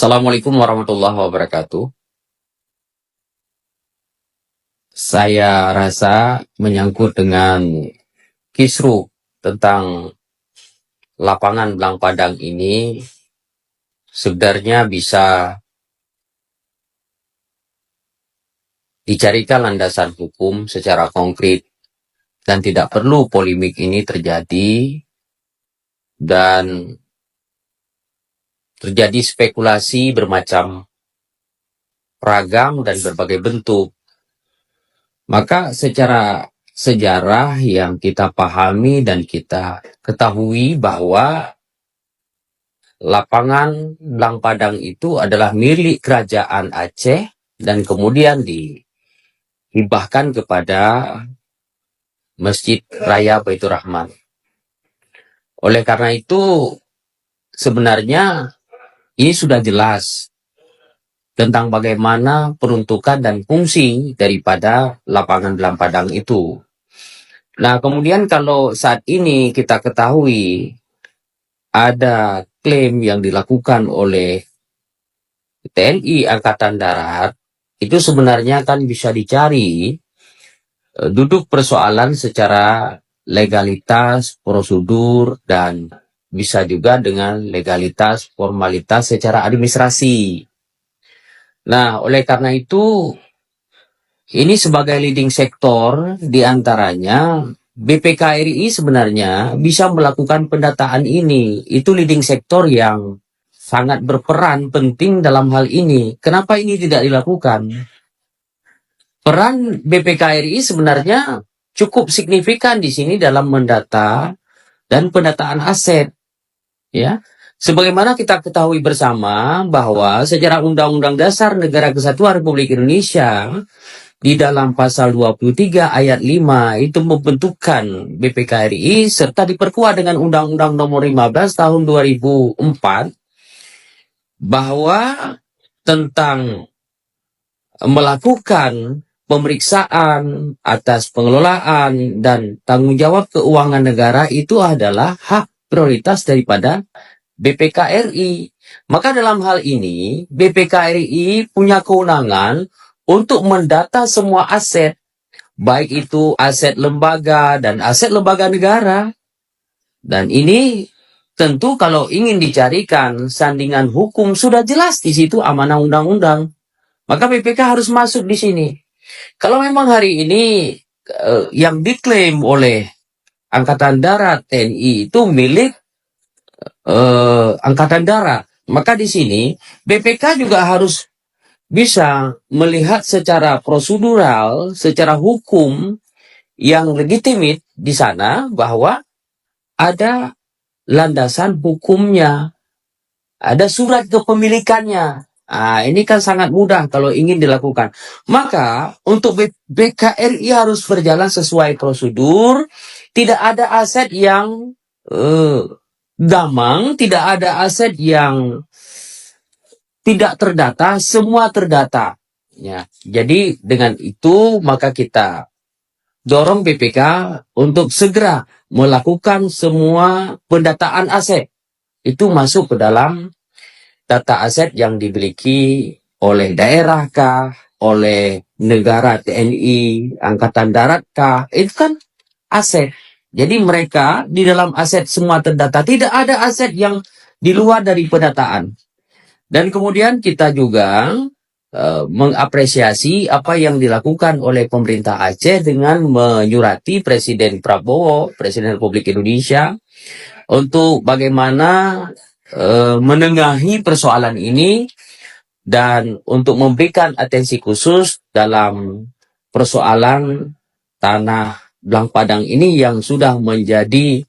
Assalamualaikum warahmatullahi wabarakatuh. Saya rasa menyangkut dengan kisru tentang lapangan Blang Padang ini sebenarnya bisa dicarikan landasan hukum secara konkret dan tidak perlu polemik ini terjadi dan terjadi spekulasi bermacam ragam dan berbagai bentuk. Maka secara sejarah yang kita pahami dan kita ketahui bahwa lapangan Blang Padang itu adalah milik kerajaan Aceh dan kemudian dihibahkan kepada Masjid Raya Baitur Rahman. Oleh karena itu sebenarnya ini sudah jelas tentang bagaimana peruntukan dan fungsi daripada lapangan Blang Padang itu. Nah, kemudian kalau saat ini kita ketahui ada klaim yang dilakukan oleh TNI Angkatan Darat, itu sebenarnya kan bisa dicari duduk persoalan secara legalitas, prosedur, dan bisa juga dengan legalitas, formalitas secara administrasi. Nah, oleh karena itu, ini sebagai leading sektor diantaranya BPKRI sebenarnya bisa melakukan pendataan ini. Itu leading sektor yang sangat berperan penting dalam hal ini. Kenapa ini tidak dilakukan? Peran BPKRI sebenarnya cukup signifikan di sini dalam mendata dan pendataan aset. Ya, sebagaimana kita ketahui bersama bahwa secara Undang-Undang Dasar Negara Kesatuan Republik Indonesia di dalam pasal 23 ayat 5 itu membentukkan BPKRI serta diperkuat dengan Undang-Undang Nomor 15 tahun 2004 bahwa tentang melakukan pemeriksaan atas pengelolaan dan tanggung jawab keuangan negara itu adalah hak prioritas daripada BPKRI. Maka dalam hal ini BPKRI punya kewenangan untuk mendata semua aset, baik itu aset lembaga dan aset lembaga negara. Dan ini tentu kalau ingin dicarikan sandingan hukum sudah jelas di situ amanah undang-undang. Maka BPK harus masuk di sini. Kalau memang hari ini yang diklaim oleh Angkatan Darat TNI itu milik Angkatan Darat, maka di sini BPK juga harus bisa melihat secara prosedural, secara hukum yang legitimit di sana bahwa ada landasan hukumnya, ada surat kepemilikannya. Ini kan sangat mudah kalau ingin dilakukan. Maka untuk BKRI harus berjalan sesuai prosedur, tidak ada aset yang gamang, tidak ada aset yang tidak terdata, semua terdata. Ya, jadi dengan itu maka kita dorong BPK untuk segera melakukan semua pendataan aset. Itu masuk ke dalam data aset yang dimiliki oleh daerah kah, oleh negara TNI, Angkatan Darat kah, itu kan aset. Jadi mereka di dalam aset semua terdata, tidak ada aset yang di luar dari pendataan. Dan kemudian kita juga mengapresiasi apa yang dilakukan oleh pemerintah Aceh dengan menyurati Presiden Prabowo, Presiden Republik Indonesia, untuk bagaimana menengahi persoalan ini dan untuk memberikan atensi khusus dalam persoalan tanah Blang Padang ini yang sudah menjadi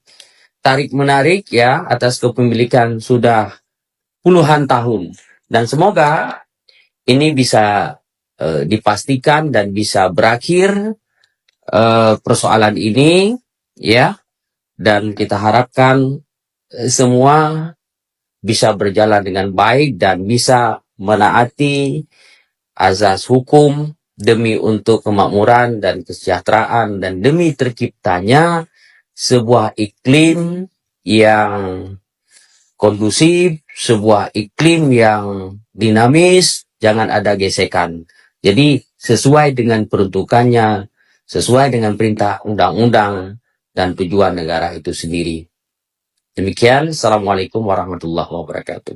tarik-menarik ya atas kepemilikan sudah puluhan tahun. Dan semoga ini bisa dipastikan dan bisa berakhir persoalan ini ya, dan kita harapkan semua bisa berjalan dengan baik dan bisa menaati azas hukum demi untuk kemakmuran dan kesejahteraan dan demi terciptanya sebuah iklim yang kondusif, sebuah iklim yang dinamis, jangan ada gesekan. Jadi sesuai dengan peruntukannya, sesuai dengan perintah undang-undang dan tujuan negara itu sendiri. Demikian, Assalamualaikum warahmatullahi wabarakatuh.